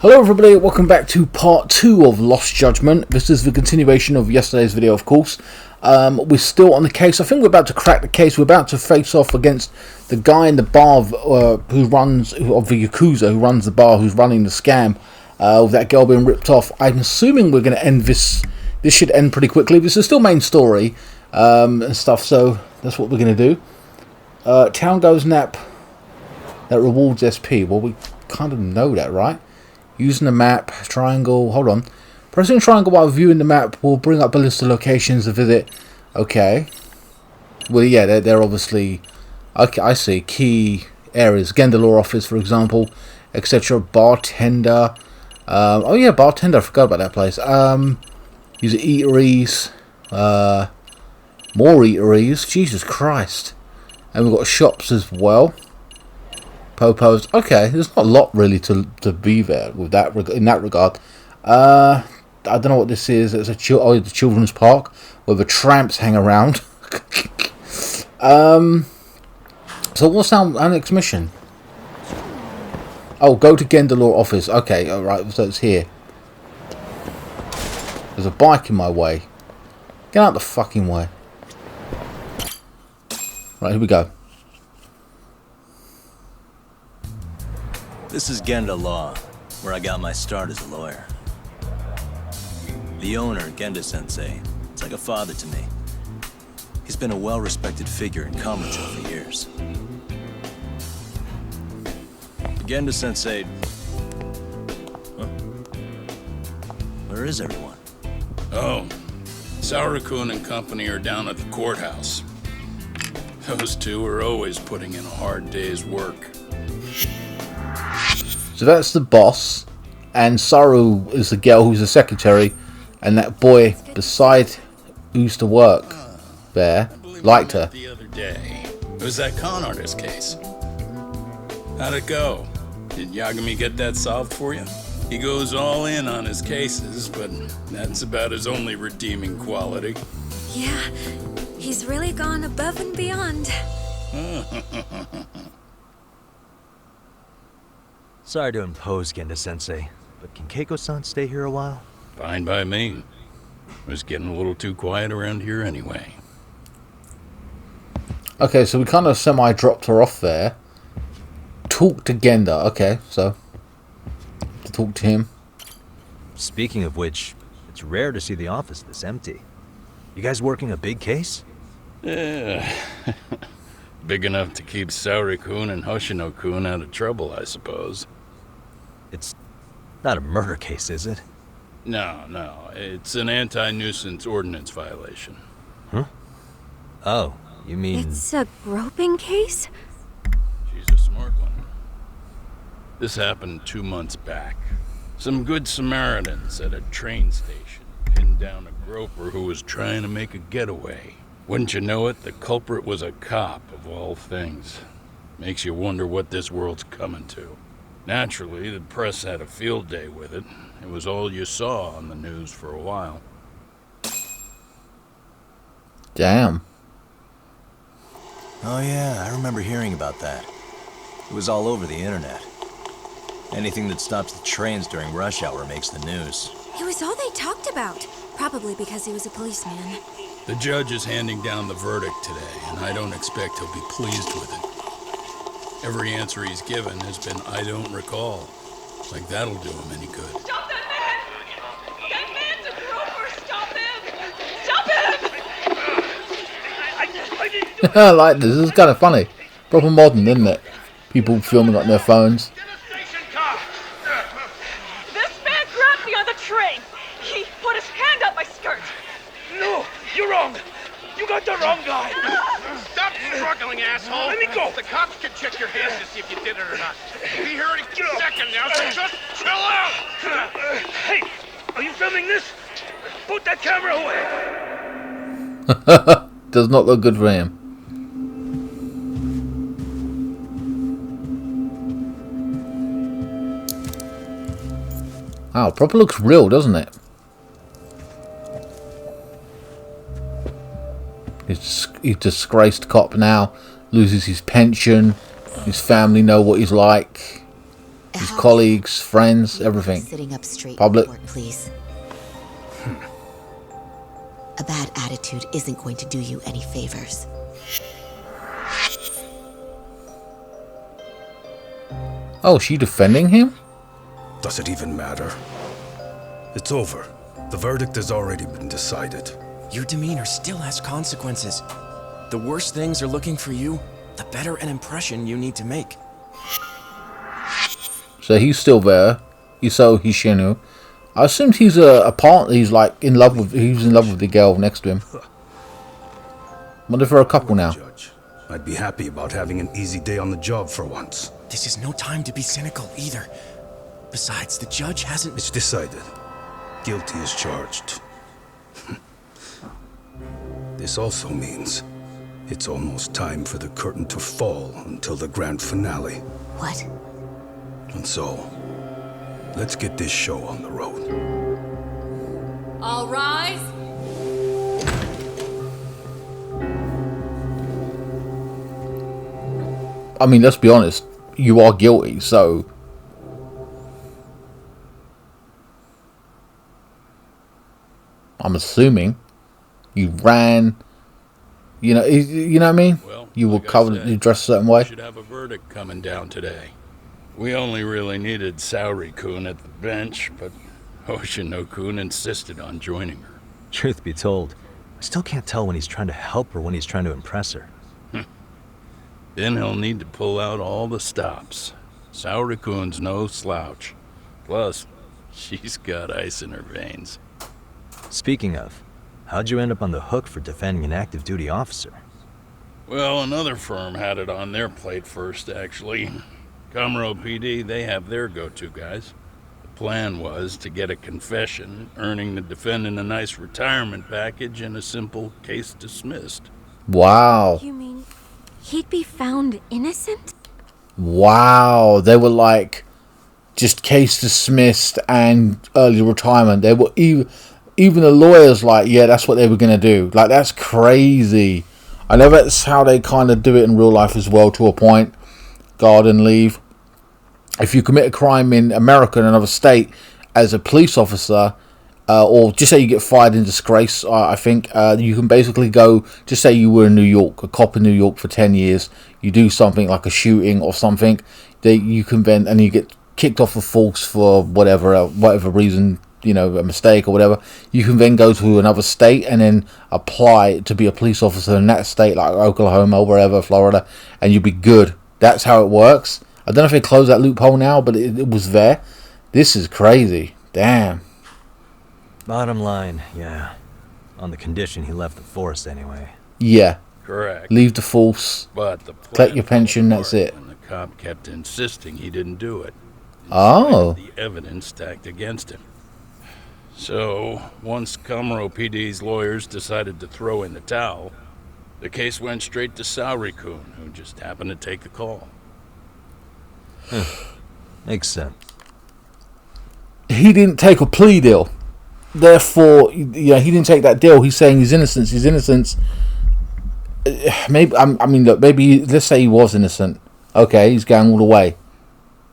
Hello everybody, welcome back to part 2 of Lost Judgment. This is the continuation of yesterday's video, of course. We're still on the case. I think we're about to crack the case. We're about to face off against the guy in the bar of the Yakuza who runs the bar, who's running the scam of that girl being ripped off. I'm assuming we're going to end this. This should end pretty quickly. This is still main story and stuff, so that's what we're going to do. Town goes nap that rewards SP. Well, we kind of know that, right? Using the map, triangle, hold on. Pressing triangle while viewing the map will bring up a list of locations to visit. Okay. Well, yeah, they're obviously... Okay, I see. Key areas. Genda law office, for example, etc. Bartender. Oh, yeah, bartender. I forgot about that place. Use eateries. More eateries. Jesus Christ. And we've got shops as well. Popos. Okay, there's not a lot really to be there with that in that regard. I don't know what this is. It's the children's park where the tramps hang around. So what's our next mission? Oh, go to Genda law office. Okay, all right. So it's here. There's a bike in my way. Get out the fucking way. Right, here we go. This is Genda Law, where I got my start as a lawyer. The owner, Genda-sensei, is like a father to me. He's been a well-respected figure in Kamurocho for years. Genda-sensei... Huh? Where is everyone? Oh, Saurakun and company are down at the courthouse. Those two are always putting in a hard day's work. So that's the boss, and Saru is the girl who's the secretary, and that boy beside who used to work there liked her. The other day, it was that con artist case. How'd it go? Did Yagami get that solved for you? He goes all in on his cases, but that's about his only redeeming quality. Yeah, he's really gone above and beyond. Sorry to impose, Genda-sensei, but can Keiko-san stay here a while? Fine by me. It was getting a little too quiet around here anyway. Okay, so we kind of semi-dropped her off there. Talk to Genda. Okay, so to talk to him. Speaking of which, it's rare to see the office this empty. You guys working a big case? Yeah. Big enough to keep Saori-kun and Hoshino-kun out of trouble, I suppose. It's not a murder case, is it? No. It's an anti-nuisance ordinance violation. Huh? Oh, you mean... It's a groping case? She's a smart one. This happened 2 months back. Some good Samaritans at a train station pinned down a groper who was trying to make a getaway. Wouldn't you know it, the culprit was a cop, of all things. Makes you wonder what this world's coming to. Naturally, the press had a field day with it. It was all you saw on the news for a while. Damn. Oh yeah, I remember hearing about that. It was all over the internet. Anything that stops the trains during rush hour makes the news. It was all they talked about. Probably because he was a policeman. The judge is handing down the verdict today, and I don't expect he'll be pleased with it. Every answer he's given has been, I don't recall. Like that'll do him any good. Stop that man! That man's a groper! Stop him! Stop him! I like this. This is kind of funny. Proper modern, isn't it? People filming on their phones. This man grabbed me on the train! He put his hand up my skirt! No, you're wrong. You got the wrong guy. Stop struggling, asshole! Let me go. The cops can check your hands to see if you did it or not. We'll be here any second now, so just chill out! Hey, are you filming this? Put that camera away. Does not look good for him. Wow, proper looks real, doesn't it? He's a disgraced cop now, loses his pension, his family know what he's like. his colleagues, friends, everything. Sitting up straight, Public. please. A bad attitude isn't going to do you any favors. Oh, she defending him? Does it even matter? It's over. The verdict has already been decided. Your demeanor still has consequences. The worse things are looking for you, the better an impression you need to make. So he's still there. Iso Hishinu. I assumed he's a partner. He's like in love with. He's in love with the girl next to him. Wonder if they're a couple now. Judge, I'd be happy about having an easy day on the job for once. This is no time to be cynical either. Besides, the judge hasn't... It's decided. Guilty is charged. This also means it's almost time for the curtain to fall until the grand finale. What? And so, let's get this show on the road. All rise. I mean, let's be honest. You are guilty, so... I'm assuming you ran... You know what I mean? Well, you were like I covered, said, you dressed a certain way. We should have a verdict coming down today. We only really needed Saori-kun at the bench, but Hoshino-kun insisted on joining her. Truth be told, I still can't tell when he's trying to help or when he's trying to impress her. Then he'll need to pull out all the stops. Saori-kun's no slouch. Plus, she's got ice in her veins. Speaking of, how'd you end up on the hook for defending an active duty officer? Well, another firm had it on their plate first, actually. Comro PD, they have their go-to guys. The plan was to get a confession, earning the defendant a nice retirement package and a simple case dismissed. Wow. You mean he'd be found innocent? Wow. They were like, just case dismissed and early retirement. They were even the lawyers like, yeah, that's what they were going to do. Like, that's crazy. I know that's how they kind of do it in real life as well, to a point. Garden leave. If you commit a crime in America in another state as a police officer, or just say you get fired in disgrace, I think, you can basically go, just say you were in New York, a cop in New York for 10 years, you do something like a shooting or something, you can then, and you get kicked off the force for whatever reason, you know, a mistake or whatever, you can then go to another state and then apply to be a police officer in that state, like Oklahoma, wherever, Florida, and you'll be good. That's how it works. I don't know if they closed that loophole now, but it was there. This is crazy. Damn. Bottom line, yeah. On the condition he left the force anyway. Yeah. Correct. Leave the force. But the Collect your pension, that's it. And the cop kept insisting he didn't do it. Oh. The evidence stacked against him. So, once Comro PD's lawyers decided to throw in the towel, the case went straight to Saori-kun, who just happened to take the call. Makes sense. He didn't take a plea deal. Therefore, yeah, he didn't take that deal. He's saying his innocence. His innocence. Maybe I mean, look. Maybe let's say he was innocent. Okay, he's going all the way,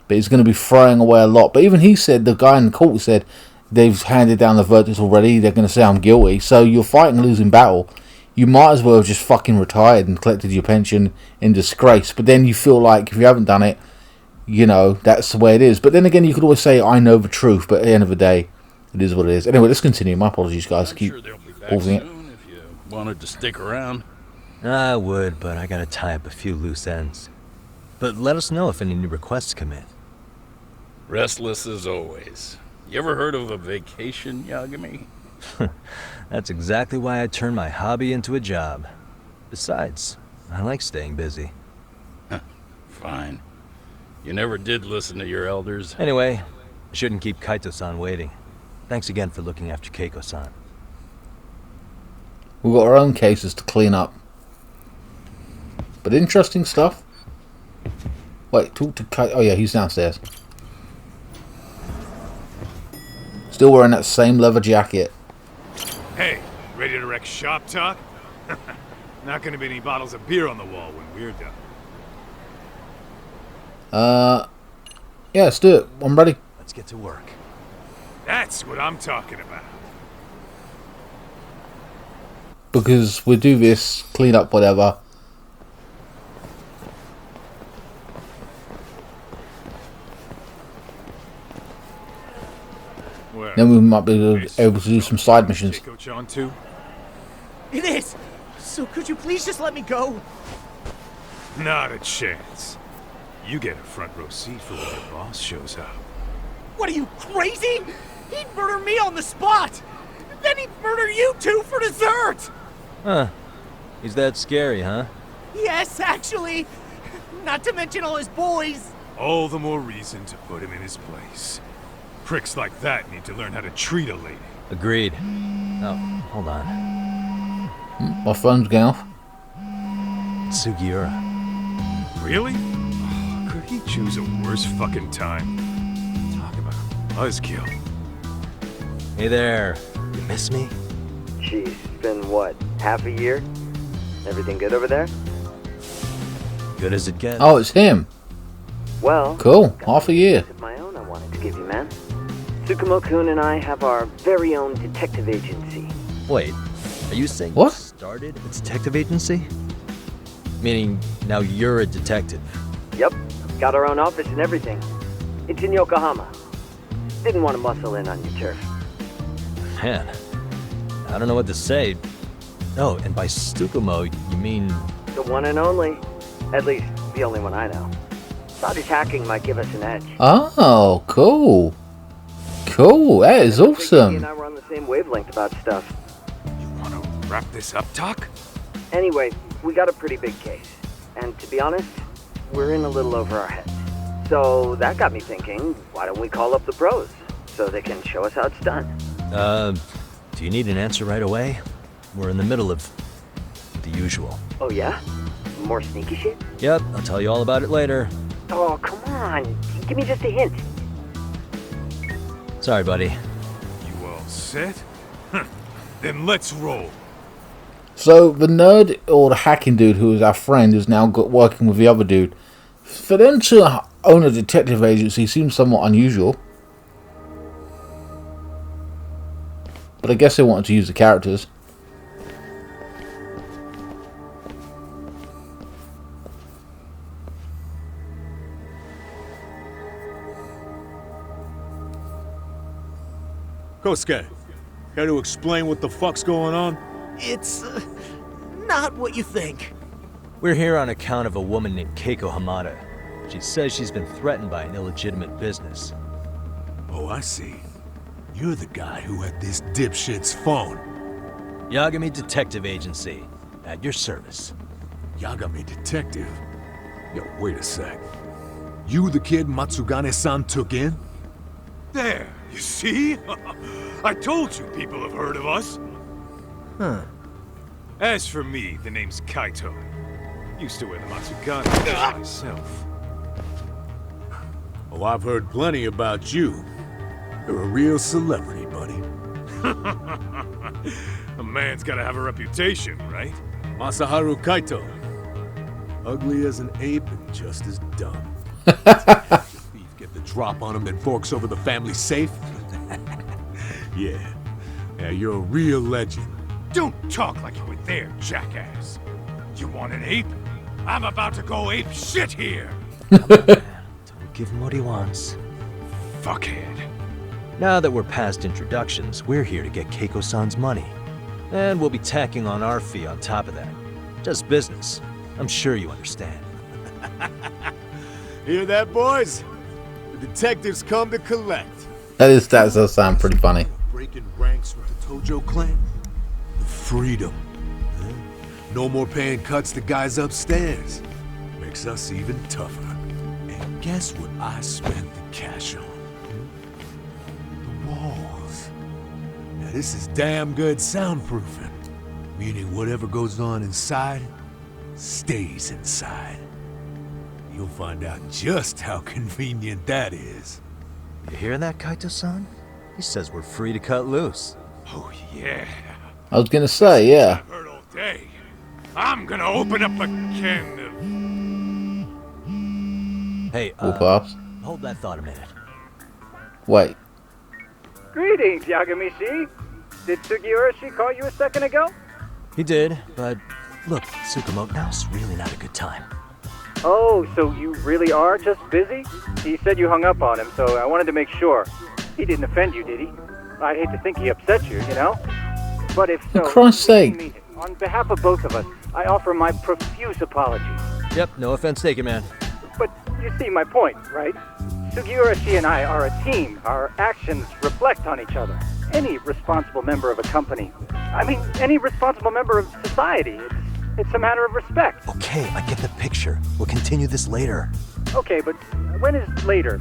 but he's going to be throwing away a lot. But even he said, the guy in the court said, they've handed down the verdict already. They're going to say I'm guilty. So you're fighting a losing battle. You might as well have just fucking retired and collected your pension in disgrace. But then you feel like if you haven't done it, you know, that's the way it is. But then again, you could always say I know the truth. But at the end of the day, it is what it is. Anyway, let's continue. My apologies, guys. Keep Sure they'll be back pausing it. soon if you wanted to stick around. I would, but I gotta tie up a few loose ends. But let us know if any new requests come in. Restless as always. You ever heard of a vacation, Yagami? That's exactly why I turned my hobby into a job. Besides, I like staying busy. Fine. You never did listen to your elders. Anyway, I shouldn't keep Kaito-san waiting. Thanks again for looking after Keiko-san. We've got our own cases to clean up. But interesting stuff. Wait, talk to Kaito. Oh yeah, he's downstairs. Still wearing that same leather jacket. Hey, ready to wreck shop talk? Not gonna be any bottles of beer on the wall when we're done. Yeah, let's do it. I'm ready. Let's get to work. That's what I'm talking about. Because we do this, clean up whatever. Well, Then we might be able to do some side missions. Keiko-chan too? It is! So could you please just let me go? Not a chance. You get a front row seat for when your boss shows up. What are you, crazy? He'd murder me on the spot! Then he'd murder you two for dessert! Huh. He's that scary, huh? Yes, actually. Not to mention all his boys. All the more reason to put him in his place. Pricks like that need to learn how to treat a lady. Agreed. Oh, hold on. My phone's going off. Sugiura. Really? Oh, could he choose a worse fucking time? Talk about a buzzkill. Hey there. You miss me? Geez, it's been what, half a year? Everything good over there? Good as it gets. Oh, it's him. Well, Cool. Half a year. of my own I wanted to give you, man. Tsukumo-kun and I have our very own detective agency. Wait, are you saying What? you started a detective agency? Meaning now you're a detective? Yep, got our own office and everything. It's in Yokohama. Didn't want to muscle in on your turf. Man, I don't know what to say. Oh, and by Tsukumo, you mean... The one and only. At least, the only one I know. Thought his hacking might give us an edge. Oh, cool. Cool. That is He awesome. and I were on the same wavelength about stuff. You want to wrap this up, Doc? Anyway, we got a pretty big case. And to be honest, we're in a little over our heads. So that got me thinking, why don't we call up the pros so they can show us how it's done? Do you need an answer right away? We're in the middle of the usual. Oh yeah? More sneaky shit? Yep, I'll tell you all about it later. Oh, come on. Give me just a hint. Sorry, buddy. You all set? Then let's roll. So the nerd or the hacking dude who is our friend is now working with the other dude. For them to own a detective agency seems somewhat unusual. But I guess they wanted to use the characters. Kosuke, care to explain what the fuck's going on? It's not what you think. We're here on account of a woman named Keiko Hamada. She says she's been threatened by an illegitimate business. Oh, I see. You're the guy who had this dipshit's phone. Yagami Detective Agency, at your service. Yagami Detective? Yo, wait a sec. You the kid Matsugane-san took in? There, you see? I told you people have heard of us. Huh. As for me, the name's Kaito. Used to wear the Matsugane myself. Oh, I've heard plenty about you. You're a real celebrity, buddy. A man's gotta have a reputation, right? Masaharu Kaito. Ugly as an ape and just as dumb. Thief get the drop on him and forks over the family safe? Yeah, you're a real legend. Don't talk like you were there, jackass. You want an ape? I'm about to go ape shit here. Don't give him what he wants. Fuckhead. Now that we're past introductions, we're here to get Keiko-san's money. And we'll be tacking on our fee on top of that. Just business. I'm sure you understand. Hear that, boys? The detectives come to collect. That does sound pretty funny. Breaking ranks with the Tojo clan? The freedom. Huh? No more paying cuts to guys upstairs. Makes us even tougher. And guess what I spent the cash on? The walls. Now this is damn good soundproofing. Meaning whatever goes on inside, stays inside. You'll find out just how convenient that is. You hear that, Kaito-san? He says we're free to cut loose. Oh, yeah. I was gonna say, yeah. I've heard all day. I'm gonna open up a can of... Hey, Cool, pops. hold that thought a minute. Wait. Greetings, Yagami-shi. Did Sugiura-shi call you a second ago? He did, but look, Tsukumo, now's really not a good time. Oh, so you really are just busy? He said you hung up on him, so I wanted to make sure. He didn't offend you, did he? I'd hate to think he upset you, you know? But if so, for Christ's sake. On behalf of both of us, I offer my profuse apologies. Yep, no offense taken, man. But you see my point, right? Sugiura-shi and I are a team. Our actions reflect on each other. Any responsible member of a company, I mean, any responsible member of society, it's a matter of respect. Okay, I get the picture. We'll continue this later. Okay, but when is later?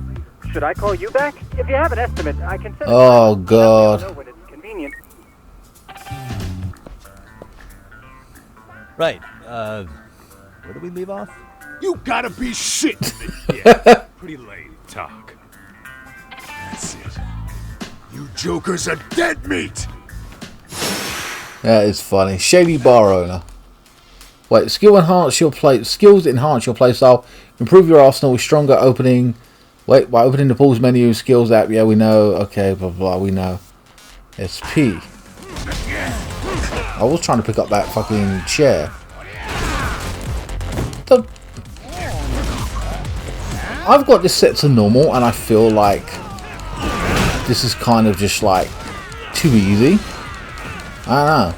Should I call you back? If you have an estimate, I can send it. Oh, God. Know when it's convenient. Right, where do we leave off? You gotta be shitting me. Yeah, pretty lame talk. That's it. You jokers are dead meat! That is funny. Shady bar owner. Wait, skills enhance your playstyle. Improve your arsenal with stronger opening. Wait, by opening the pools menu, skills app. Yeah, we know. Okay, blah blah. We know. SP. I was trying to pick up that fucking chair. I've got this set to normal, and I feel like this is kind of just like too easy. I don't know.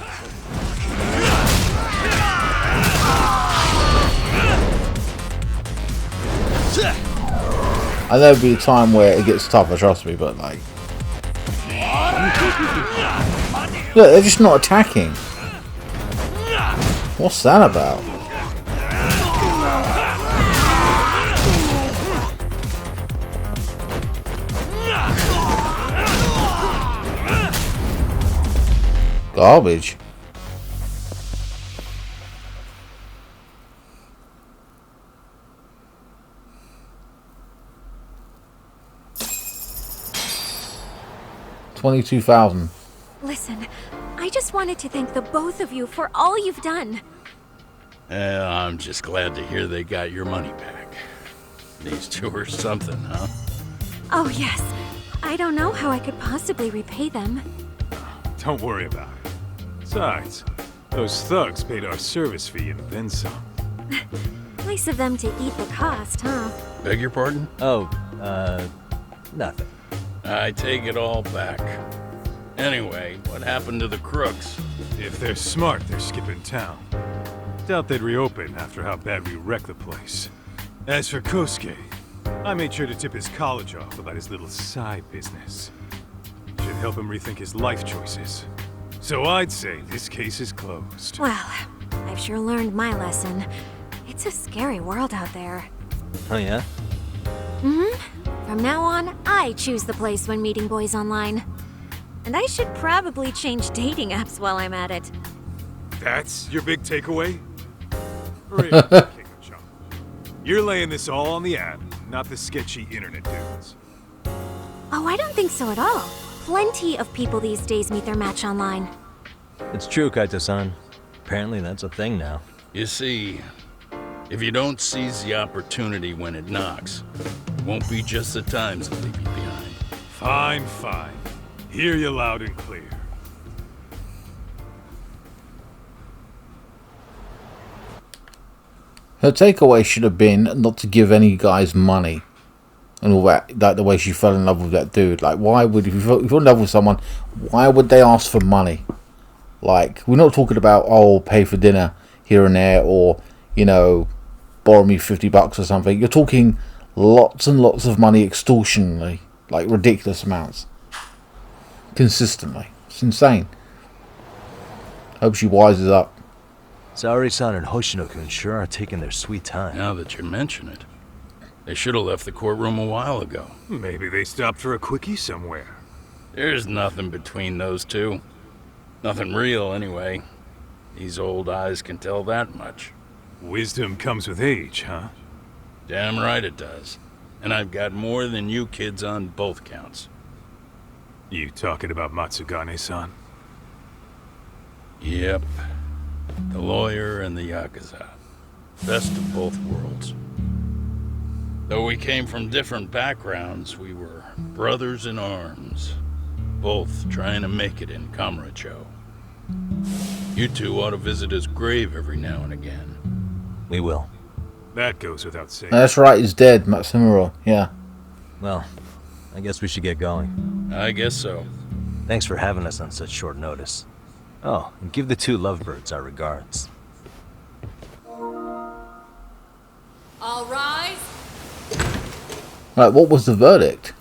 I know there'll be a time where it gets tougher, trust me, but like... Look, they're just not attacking. What's that about? Garbage. $22,000. Listen, I just wanted to thank the both of you for all you've done. I'm just glad to hear they got your money back. These two are something, huh? Oh, yes. I don't know how I could possibly repay them. Don't worry about it. Besides, those thugs paid our service fee and then some. Nice of them to eat the cost, huh? Beg your pardon? Oh, nothing. I take it all back. Anyway, what happened to the crooks? If they're smart, they're skipping town. Doubt they'd reopen after how bad we wrecked the place. As for Kosuke, I made sure to tip his college off about his little side business. Should help him rethink his life choices. So I'd say this case is closed. Well, I've sure learned my lesson. It's a scary world out there. Oh, yeah? Mm-hmm. From now on, I choose the place when meeting boys online. And I should probably change dating apps while I'm at it. That's your big takeaway? Really, you're laying this all on the app, not the sketchy internet dudes. Oh, I don't think so at all. Plenty of people these days meet their match online. It's true, Kaito-san. Apparently that's a thing now. You see, if you don't seize the opportunity when it knocks, it won't be just the times that leave you behind. Fine, fine. Hear you loud and clear. Her takeaway should have been not to give any guys money. And all that, like the way she fell in love with that dude. Like, why would, if you fall in love with someone, why would they ask for money? Like, we're not talking about, oh, pay for dinner here and there, or, you know, borrow me $50 or something. You're talking lots and lots of money extortionally, like ridiculous amounts. Consistently. It's insane. Hope she wises up. Saori-san and Hoshino-kun sure are taking their sweet time. Now that you mention it. They should have left the courtroom a while ago. Maybe they stopped for a quickie somewhere. There's nothing between those two. Nothing real, anyway. These old eyes can tell that much. Wisdom comes with age, huh? Damn right it does. And I've got more than you kids on both counts. You talking about Matsugane-san? Yep. The lawyer and the Yakuza. Best of both worlds. Though we came from different backgrounds, we were brothers in arms, both trying to make it in Kamurocho. You two ought to visit his grave every now and again. We will. That goes without saying. That's right, he's dead, Matsumuro. Yeah. Well, I guess we should get going. I guess so. Thanks for having us on such short notice. Oh, and give the two lovebirds our regards. All rise. Right, what was the verdict?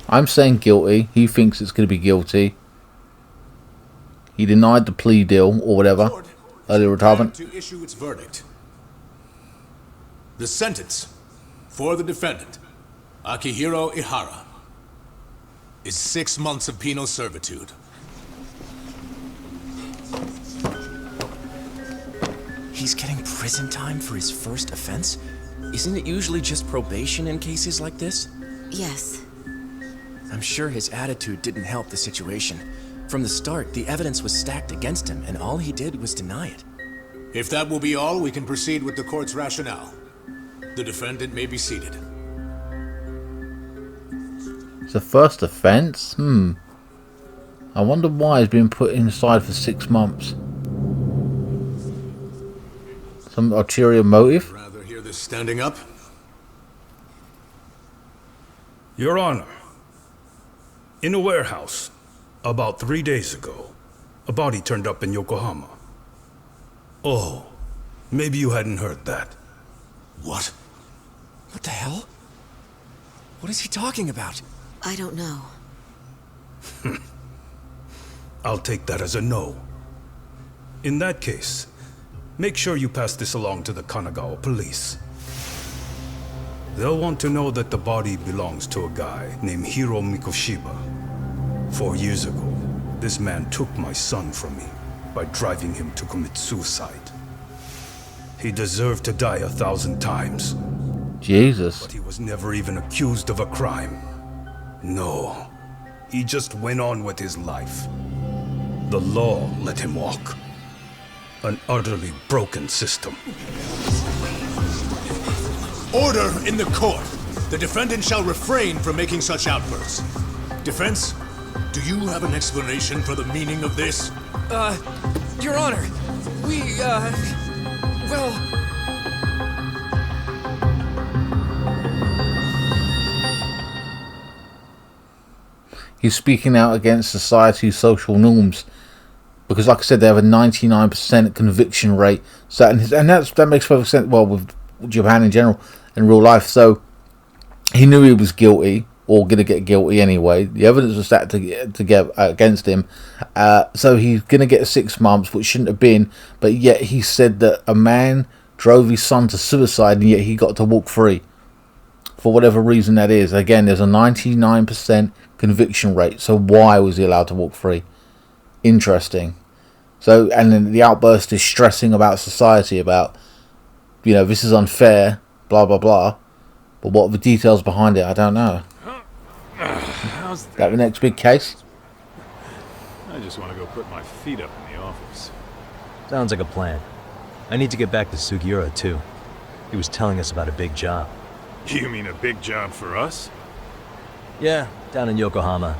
I'm saying guilty. He thinks it's going to be guilty. He denied the plea deal or whatever. Early retirement. To issue its verdict. The sentence for the defendant, Akihiro Ihara, is 6 months of penal servitude. He's getting prison time for his first offense? Isn't it usually just probation in cases like this? Yes. I'm sure his attitude didn't help the situation. From the start, the evidence was stacked against him, and all he did was deny it. If that will be all, we can proceed with the court's rationale. The defendant may be seated. It's the first offence? I wonder why he's been put inside for 6 months. Some ulterior motive? Rather hear this standing up? Your Honor, in a warehouse, about 3 days ago, a body turned up in Yokohama. Oh, maybe you hadn't heard that. What? What the hell? What is he talking about? I don't know. I'll take that as a no. In that case, make sure you pass this along to the Kanagawa police. They'll want to know that the body belongs to a guy named Hiro Mikoshiba. 4 years ago, this man took my son from me by driving him to commit suicide. He deserved to die 1,000 times. Jesus. But he was never even accused of a crime. No, he just went on with his life. The law let him walk. An utterly broken system. Order in the court. The defendant shall refrain from making such outbursts. Defense, do you have an explanation for the meaning of this? Your Honor, well... He's speaking out against society's social norms. Because like I said, they have a 99% conviction rate. So, and that makes perfect sense, well, with Japan in general, in real life. So, he knew he was guilty, or going to get guilty anyway. The evidence was stacked together against him. So, he's going to get 6 months, which shouldn't have been. But yet, he said that a man drove his son to suicide, and yet he got to walk free. For whatever reason that is. Again, there's a 99% conviction rate. So, why was he allowed to walk free? Interesting. So, and then the outburst is stressing about society, about, you know, this is unfair, blah blah blah. But what are the details behind it? I don't know. How's That the next big case? I just want to go put my feet up in the office. Sounds like a plan. I need to get back to Sugiura too. He was telling us about a big job. You mean a big job for us? Yeah, down in Yokohama.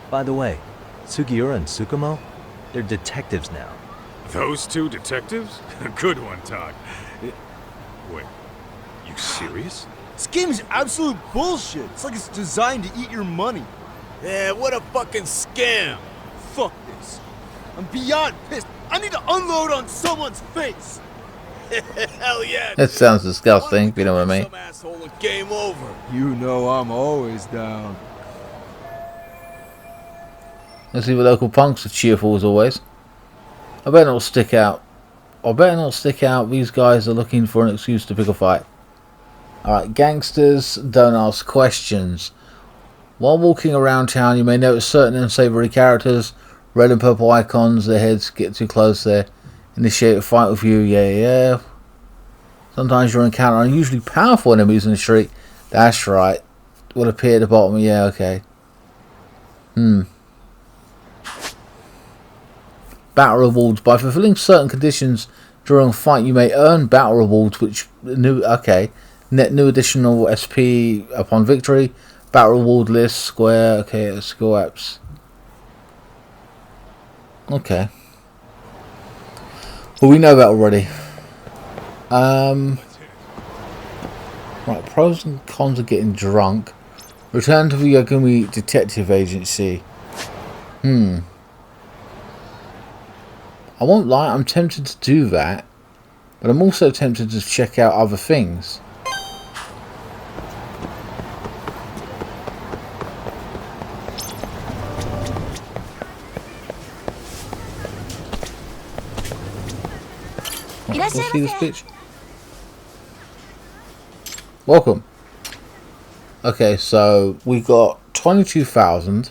By the way, Sugiura and Tsukumo, they're detectives now. Those two detectives? Good one, Todd. Wait, you serious? This game is absolute bullshit. It's like it's designed to eat your money. Yeah, what a fucking scam. Fuck this. I'm beyond pissed. I need to unload on someone's face. Hell yeah. That sounds disgusting, if you know what I mean. Some asshole and game over. You know I'm always down. Let's see, the local punks are cheerful as always. I better not stick out. These guys are looking for an excuse to pick a fight. Alright, gangsters don't ask questions. While walking around town, you may notice certain unsavory characters, red and purple icons, their heads get too close there. Initiate a fight with you, yeah. Sometimes you'll encounter unusually powerful enemies in the street. That's right. will appear at the bottom. Yeah, okay. Battle rewards. By fulfilling certain conditions during a fight, you may earn battle rewards, which net new additional SP upon victory. Battle reward list, square, okay, skill apps. Okay. Well, we know that already. Right, pros and cons of getting drunk. Return to the Yokohama Detective Agency. I won't lie, I'm tempted to do that. But I'm also tempted to check out other things. Right, we'll see this bitch. Welcome. Okay, so we got 22,000.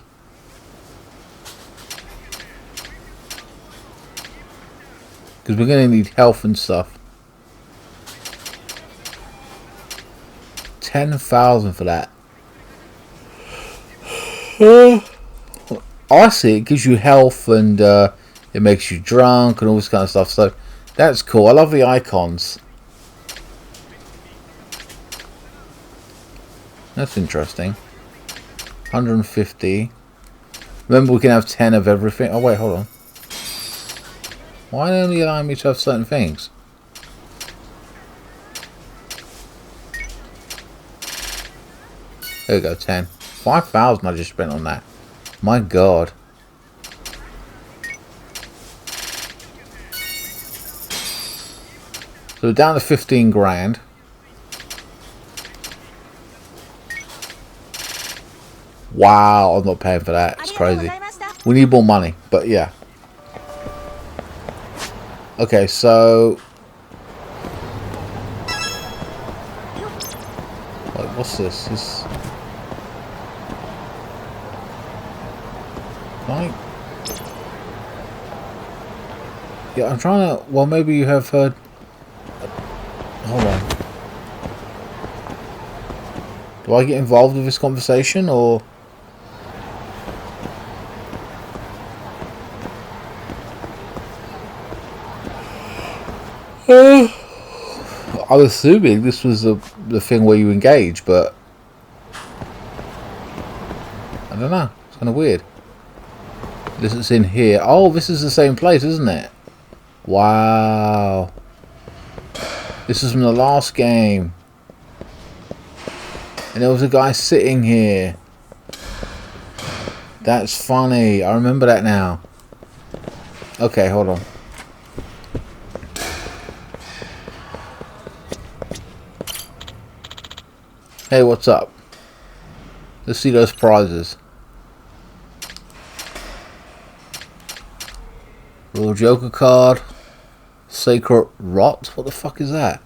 Because we're going to need health and stuff. 10,000 for that. I see, it gives you health and it makes you drunk and all this kind of stuff. So that's cool. I love the icons. That's interesting. 150. Remember, we can have 10 of everything. Oh, wait, hold on. Why don't they allow me to have certain things? There we go, 10. 5,000 I just spent on that. My God. So we're down to 15 grand. Wow, I'm not paying for that. It's crazy. We need more money, but yeah. Okay, so... Wait, what's this? This... Right? Yeah, I'm trying to... Well, maybe you have heard... Hold on. Do I get involved with this conversation, or... I was assuming this was the thing where you engage, but I don't know. It's kind of weird. This is in here. Oh, this is the same place, isn't it? Wow. This is from the last game. And there was a guy sitting here. That's funny. I remember that now. Okay, hold on. Hey, what's up? Let's see those prizes. Royal Joker card. Sacred Rot? What the fuck is that?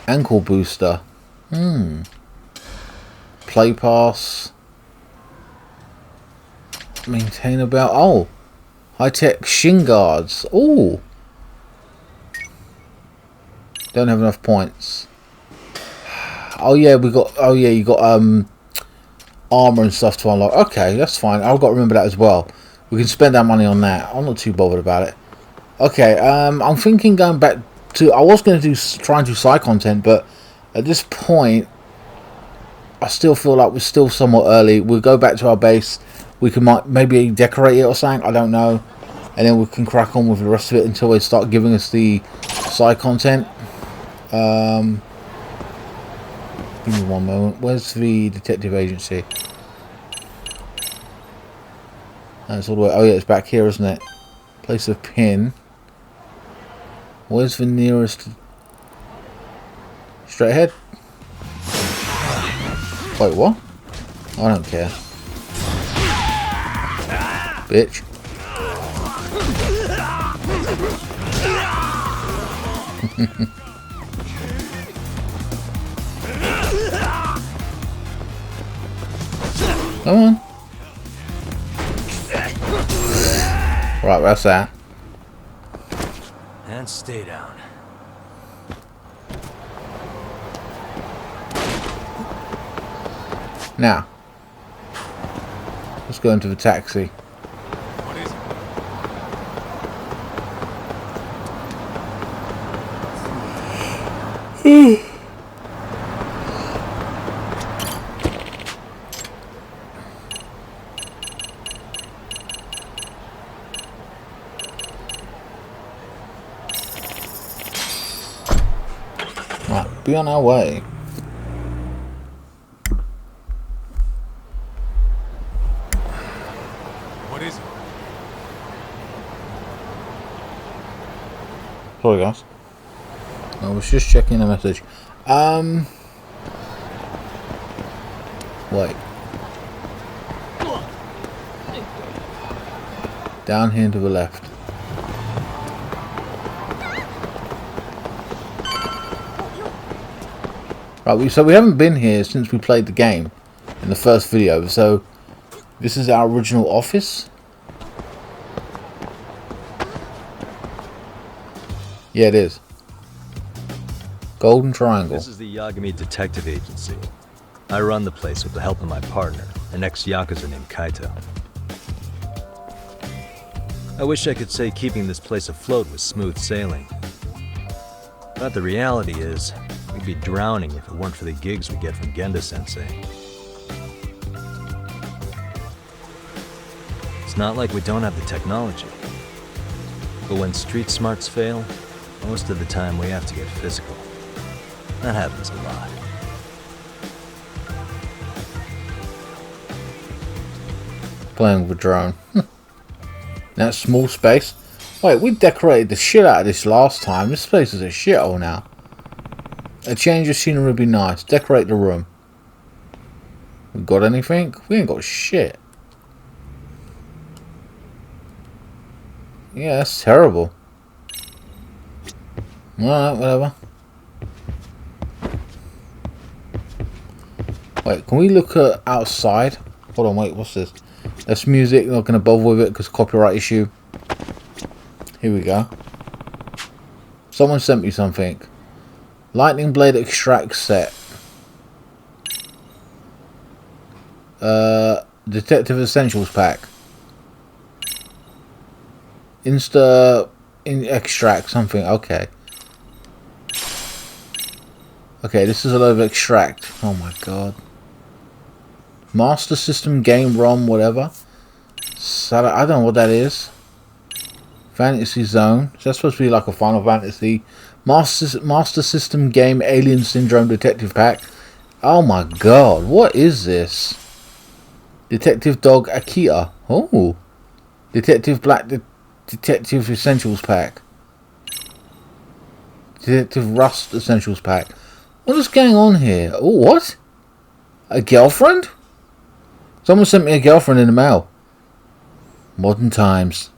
Ankle booster. Play pass. Maintain a belt. Oh! High-tech shin guards. Oh! Don't have enough points. Oh yeah, we got. Oh yeah, you got armor and stuff to unlock. Okay, that's fine. I've got to remember that as well. We can spend our money on that. I'm not too bothered about it. Okay, I'm thinking going back to. I was going to try and do side content, but at this point, I still feel like we're still somewhat early. We'll go back to our base. We can maybe decorate it or something. I don't know, and then we can crack on with the rest of it until they start giving us the side content. Give me one moment. Where's the detective agency? That's all the way. Oh yeah, it's back here, isn't it? Place of pin. Where's the nearest? Straight ahead. Wait, what? I don't care. Bitch. Come on. Right, that's that. And stay down. Now, let's go into the taxi. What is it? Right, be on our way. What is it? Sorry guys, I was just checking a message. Wait. Down here to the left. Right, so we haven't been here since we played the game in the first video, so this is our original office. Yeah, it is. Golden Triangle. This is the Yagami Detective Agency. I run the place with the help of my partner, an ex-Yakuza named Kaito. I wish I could say keeping this place afloat was smooth sailing. But the reality is, we'd be drowning if it weren't for the gigs we get from Genda-sensei. It's not like we don't have the technology. But when street smarts fail, most of the time we have to get physical. That happens a lot. Playing with a drone. That small space. Wait, we decorated the shit out of this last time. This place is a shithole now. A change of scenery would be nice. Decorate the room. We got anything? We ain't got shit. Yeah, that's terrible. Alright, whatever. Wait, can we look at outside? Hold on, wait, what's this? That's music, not going to bother with it because copyright issue. Here we go. Someone sent me something. Lightning Blade Extract Set. Detective Essentials Pack. Extract something, okay. Okay, this is a load of extract. Oh my god. Master System Game ROM, whatever. So, I don't know what that is. Fantasy Zone. So that's supposed to be like a Final Fantasy. Master System Game Alien Syndrome Detective Pack. Oh my god, what is this? Detective Dog Akita. Oh. Detective Black Detective Essentials Pack. Detective Rust Essentials Pack. What is going on here? Oh, what? A girlfriend? Someone sent me a girlfriend in the mail. Modern times.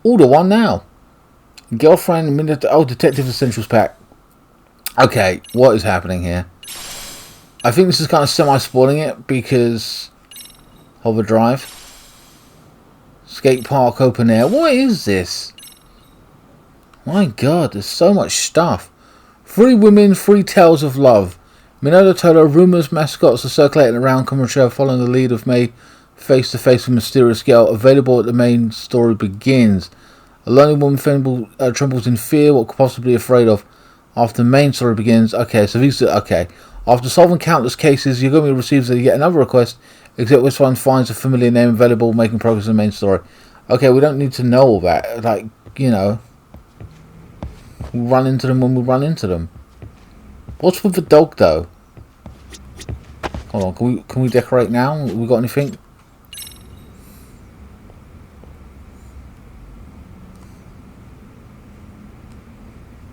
Order one now. Girlfriend, Detective Essentials Pack. Okay, what is happening here? I think this is kind of semi-spoiling it because Hover Drive. Skate Park Open Air. What is this? My god, there's so much stuff. 3 women, 3 tales of love. Minato Tolo, rumours, mascots are circulating around Kamurocho following the lead of May face to face with mysterious girl. Available at the main story begins. A lonely woman trembles in fear, what could possibly be afraid of. After the main story begins. Okay, so these are, okay. After solving countless cases, Yagami receives yet another request, except which one finds a familiar name available, making progress in the main story. Okay, we don't need to know all that. Like, you know. We run into them when we run into them. What's with the dog though? Hold on, can we decorate now? We got anything?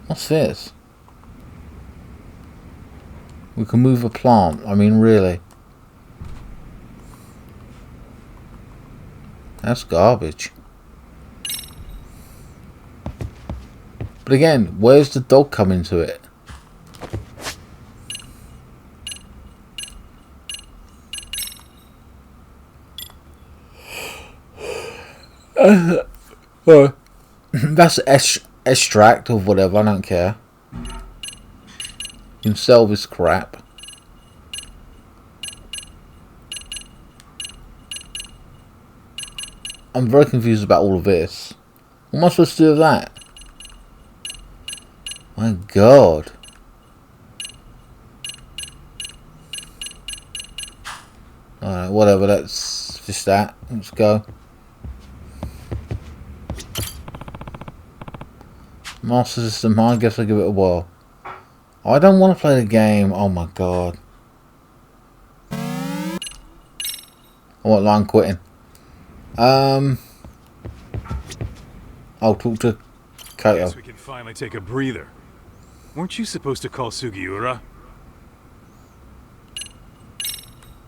What's this? We can move a plant. I mean, really. That's garbage. But again, where's the dog come into it? That's extract or whatever, I don't care. You can sell this crap. I'm very confused about all of this. What am I supposed to do with that? My God. Alright, whatever, that's just that. Let's go. Master System, I guess I'll give it a whirl. I don't want to play the game. Oh my God. I won't lie, I'm quitting. I'll talk to Kaito. Guess we can finally take a breather. Weren't you supposed to call Sugiura?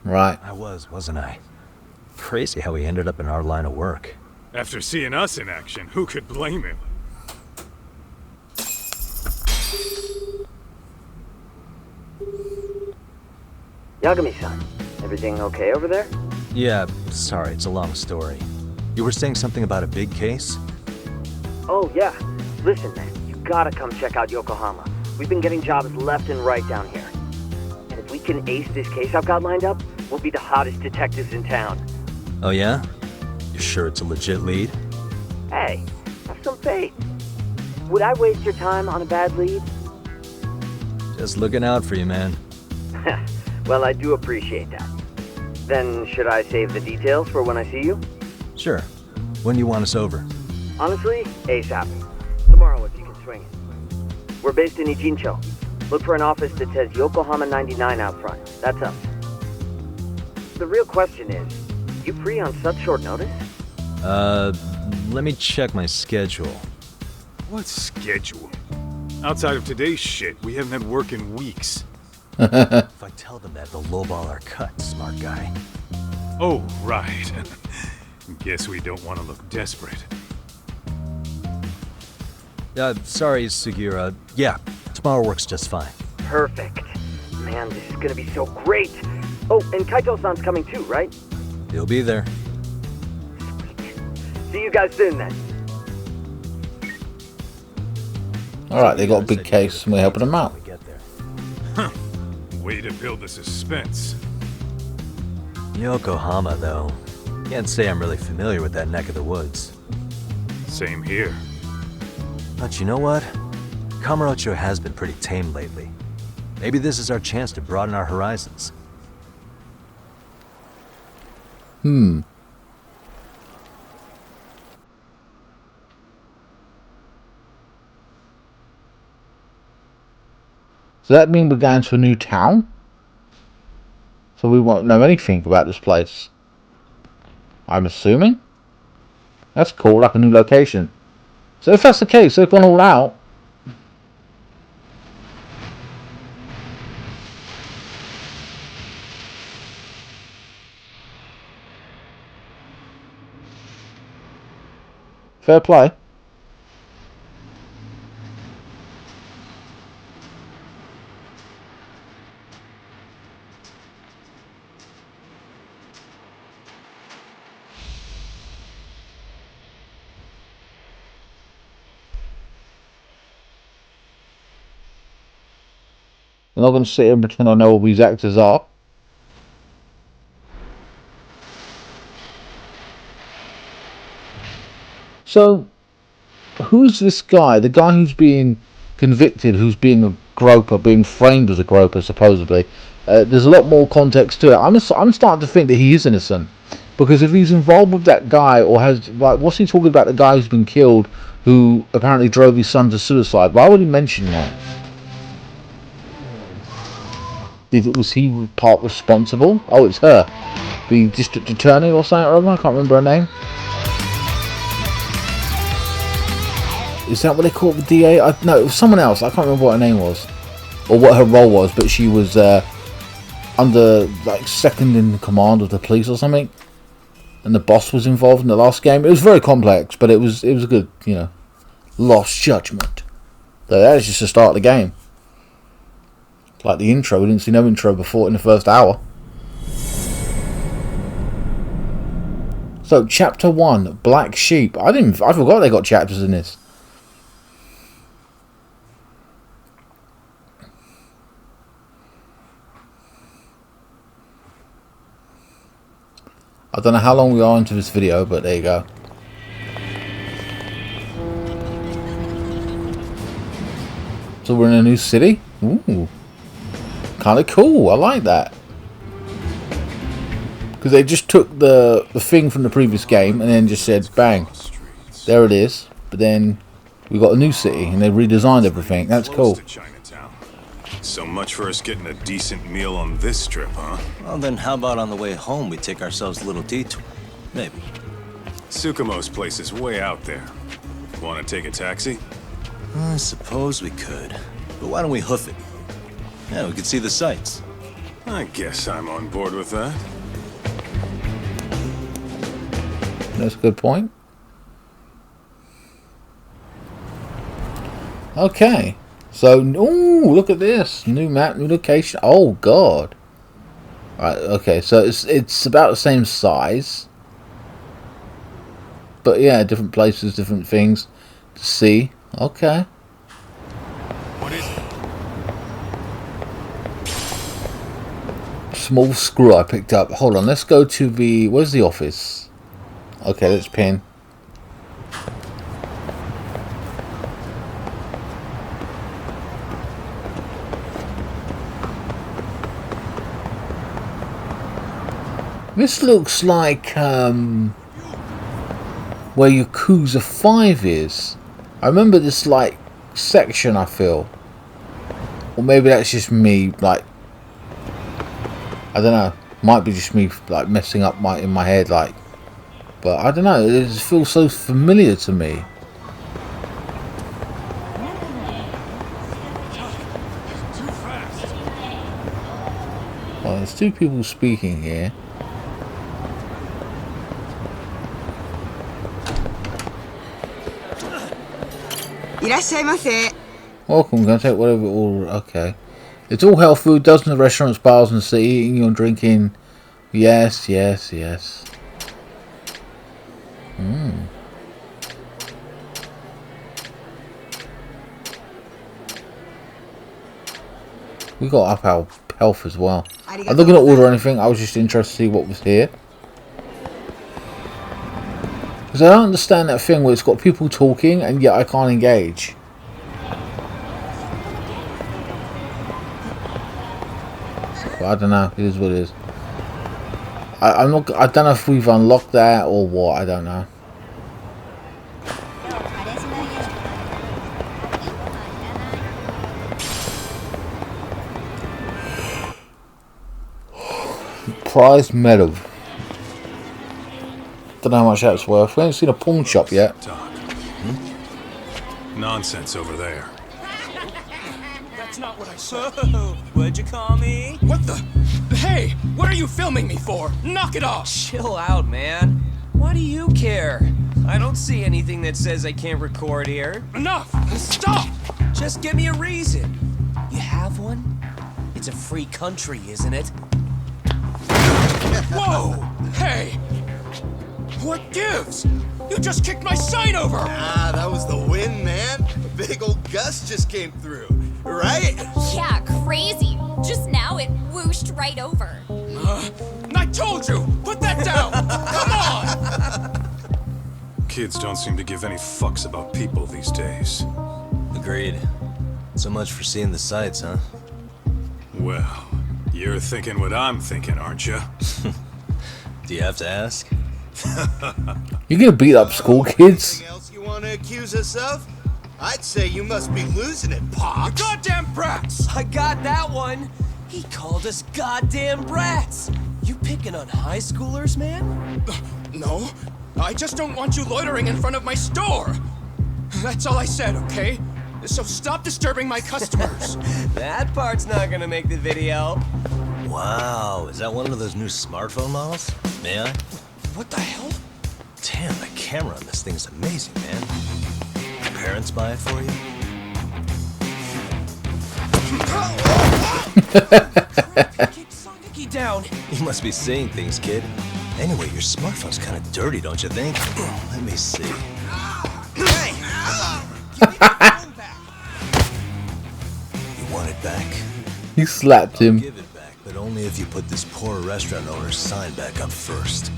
Right. I was, wasn't I? Crazy how he ended up in our line of work. After seeing us in action, who could blame him? Yagami-san, everything okay over there? Yeah, sorry, it's a long story. You were saying something about a big case? Oh, yeah. Listen, man, you gotta come check out Yokohama. We've been getting jobs left and right down here. And if we can ace this case I've got lined up, we'll be the hottest detectives in town. Oh yeah? You sure it's a legit lead? Hey, have some faith. Would I waste your time on a bad lead? Just looking out for you, man. Well, I do appreciate that. Then, should I save the details for when I see you? Sure. When do you want us over? Honestly, ASAP. Tomorrow if you can swing it. We're based in Ijincho. Look for an office that says Yokohama 99 out front. That's us. The real question is, you free on such short notice? Let me check my schedule. What schedule? Outside of today's shit, we haven't had work in weeks. If I tell them that, they'll lowball our cut, smart guy. Oh, right. Guess we don't want to look desperate. Sorry, Sugiura. Yeah, tomorrow works just fine. Perfect. Man, this is gonna be so great. Oh, and Kaito-san's coming too, right? He'll be there. See you guys soon then. Alright, they got a big case and we're helping them out. Huh. Way to build the suspense. Yokohama, though. Can't say I'm really familiar with that neck of the woods. Same here. But you know what? Kamurocho has been pretty tame lately. Maybe this is our chance to broaden our horizons. Does that mean we're going to a new town? So we won't know anything about this place. I'm assuming? That's cool, like a new location. So if that's the case, they've gone all out. Fair play. I'm not going to sit here and pretend I know all these actors are. So, who's this guy? The guy who's being convicted, who's being a groper, being framed as a groper, supposedly. There's a lot more context to it. I'm starting to think that he is innocent. Because if he's involved with that guy, or has, like, what's he talking about, the guy who's been killed, who apparently drove his son to suicide? Why would he mention that? Was he part responsible? Oh, it's her. The district attorney or something or other? I can't remember her name. Is that what they call it, the DA? No, it was someone else. I can't remember what her name was. Or what her role was, but she was under, like, second in command of the police or something. And the boss was involved in the last game. It was very complex, but it was a good, you know, lost judgment. So that was just the start of the game. Like the intro, we didn't see no intro before in the first hour. So, Chapter 1, Black Sheep. I forgot they got chapters in this. I don't know how long we are into this video, but there you go. So we're in a new city? Ooh. Kind of cool. I like that. Because they just took the thing from the previous game and then just said, bang, there it is. But then we got a new city and they redesigned everything. That's cool. So much for us getting a decent meal on this trip, huh? Well, then how about on the way home we take ourselves a little detour? Maybe. Tsukumo's place is way out there. Want to take a taxi? I suppose we could. But why don't we hoof it? Yeah, we could see the sights. I guess I'm on board with that. That's a good point. Okay. So, ooh, look at this. New map, new location. Oh, God. Right, okay. So, it's about the same size. But, yeah, different places, different things to see. Okay. What is it? Small screw I picked up. Hold on. Let's go to the... Where's the office? Okay, let's pin. This looks like where Yakuza 5 is. I remember this like section, I feel. Or maybe that's just me, like, I don't know. Might be just me like messing up in my head, like. But I don't know, it just feels so familiar to me. Well, there's two people speaking here. Welcome, can I take whatever order? Okay. It's all health food, dozens of restaurants, bars in the city, eating and drinking. Yes, yes, yes. We got up our health as well. I'm not going to order anything. I was just interested to see what was here. Because I don't understand that thing where it's got people talking and yet I can't engage. But I don't know. It is what it is. I don't know if we've unlocked that or what. I don't know. Prize medal. Don't know how much that's worth. We haven't seen a pawn shop yet. Nonsense over there. That's not what I said. What'd you call me? What the? Hey, what are you filming me for? Knock it off! Chill out, man. Why do you care? I don't see anything that says I can't record here. Enough! Stop! Just give me a reason. You have one? It's a free country, isn't it? Whoa! Hey! What gives? You just kicked my sign over! Ah, that was the wind, man. A big old gust just came through, right? Yeah, crazy. Just now it whooshed right over. I told you! Put that down! Come on! Kids don't seem to give any fucks about people these days. Agreed. So much for seeing the sights, huh? Well, you're thinking what I'm thinking, aren't you? Do you have to ask? You're gonna beat up school kids? Anything else you want to accuse us of? I'd say you must be losing it, Pops. You goddamn brats! I got that one. He called us goddamn brats. You picking on high schoolers, man? No, I just don't want you loitering in front of my store. That's all I said, okay? So stop disturbing my customers. That part's not gonna make the video. Wow, is that one of those new smartphone models? May I? What the hell? Damn, the camera on this thing's amazing, man. Your parents buy it for you? Kick down. You must be seeing things, kid. Anyway, your smartphone's kind of dirty, don't you think? Let me see. You want it back? He slapped him. I'll give it back, but only if you put this poor restaurant owner's sign back up first.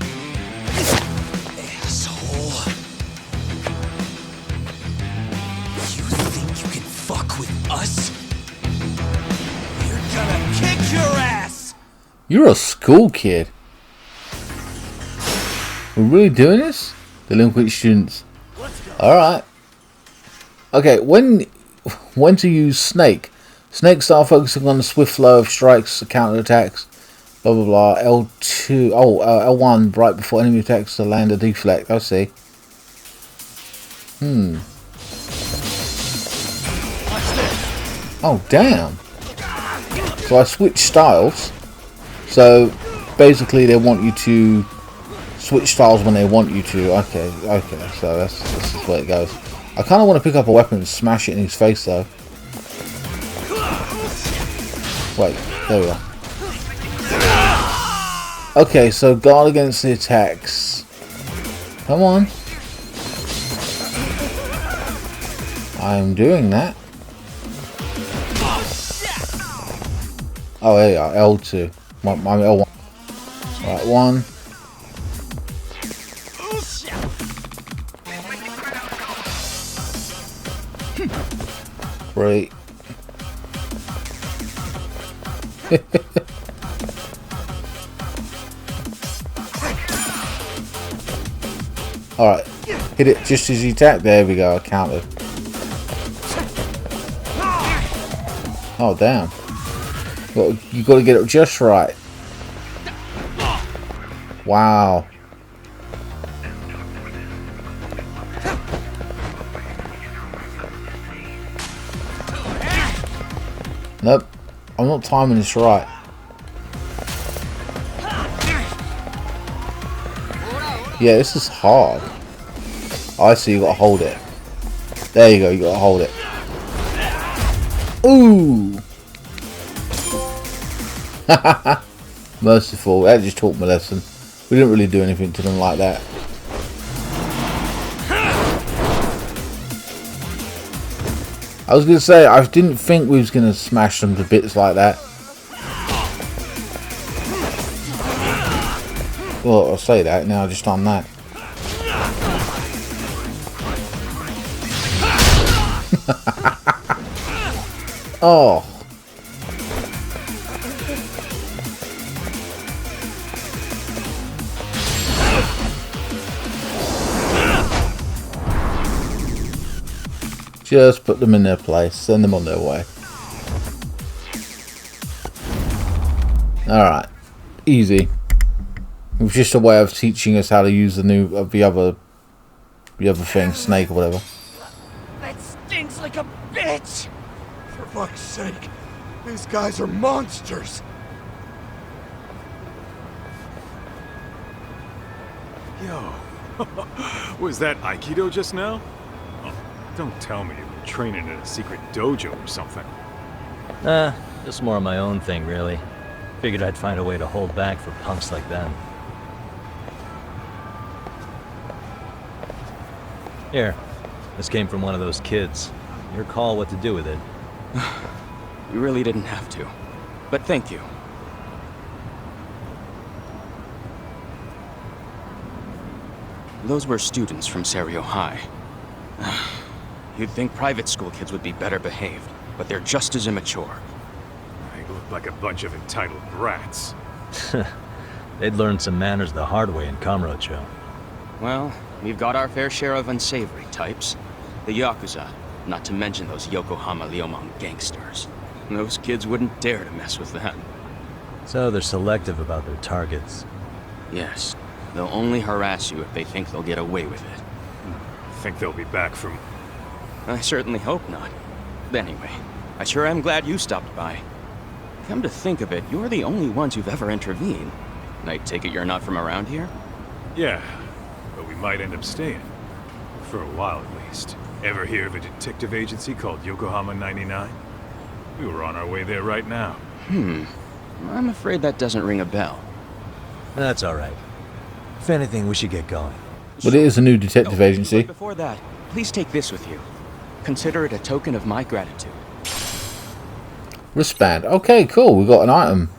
Asshole. You think you can fuck with us? You're a school kid. We're really doing this? Delinquent students. Alright. Okay, when to use Snake. Snake start focusing on the swift flow of strikes, counter attacks, blah blah blah. L2, L1 right before enemy attacks to land a deflect. I see. Oh damn. So I switch styles. So basically they want you to switch styles when they want you to. Okay, so that's the way it goes. I kind of want to pick up a weapon and smash it in his face though. Wait, there we are. Okay, so guard against the attacks. Come on. I'm doing that. Oh, there you are, L2. My L1. Right, 1. Great. Alright, hit it just as you attack. There we go, I counted. Oh damn. You got to get it just right. Wow. Nope, I'm not timing this right. Yeah, this is hard. I see, you gotta hold it. There you go, you gotta hold it. Ooh! Merciful, that just taught me a lesson. We didn't really do anything to them like that. I was gonna say, I didn't think we was gonna smash them to bits like that. Well, I'll say that, now I've just done that. Oh. Just put them in their place, send them on their way. Alright. Easy. It was just a way of teaching us how to use the other thing, Snake or whatever. That stinks like a bitch! For fuck's sake, these guys are monsters! Yo, was that Aikido just now? Oh, don't tell me you've been training in a secret dojo or something. Just more of my own thing, really. Figured I'd find a way to hold back for punks like them. Here, this came from one of those kids. Your call what to do with it. You really didn't have to, but thank you. Those were students from Serio High. You'd think private school kids would be better behaved, but they're just as immature. They look like a bunch of entitled brats. They'd learned some manners the hard way in Kamurocho. Well, we've got our fair share of unsavory types. The Yakuza, not to mention those Yokohama Liomang gangsters. Those kids wouldn't dare to mess with them. So they're selective about their targets. Yes. They'll only harass you if they think they'll get away with it. Think they'll be back from... I certainly hope not. But anyway, I sure am glad you stopped by. Come to think of it, you're the only ones who've ever intervened. And I take it you're not from around here? Yeah, but we might end up staying. For a while at least. Ever hear of a detective agency called Yokohama 99? We were on our way there right now. I'm afraid that doesn't ring a bell. That's alright. If anything, we should get going. But it is a new detective agency. But before that, please take this with you. Consider it a token of my gratitude. Wristband. Okay, cool. We got an item.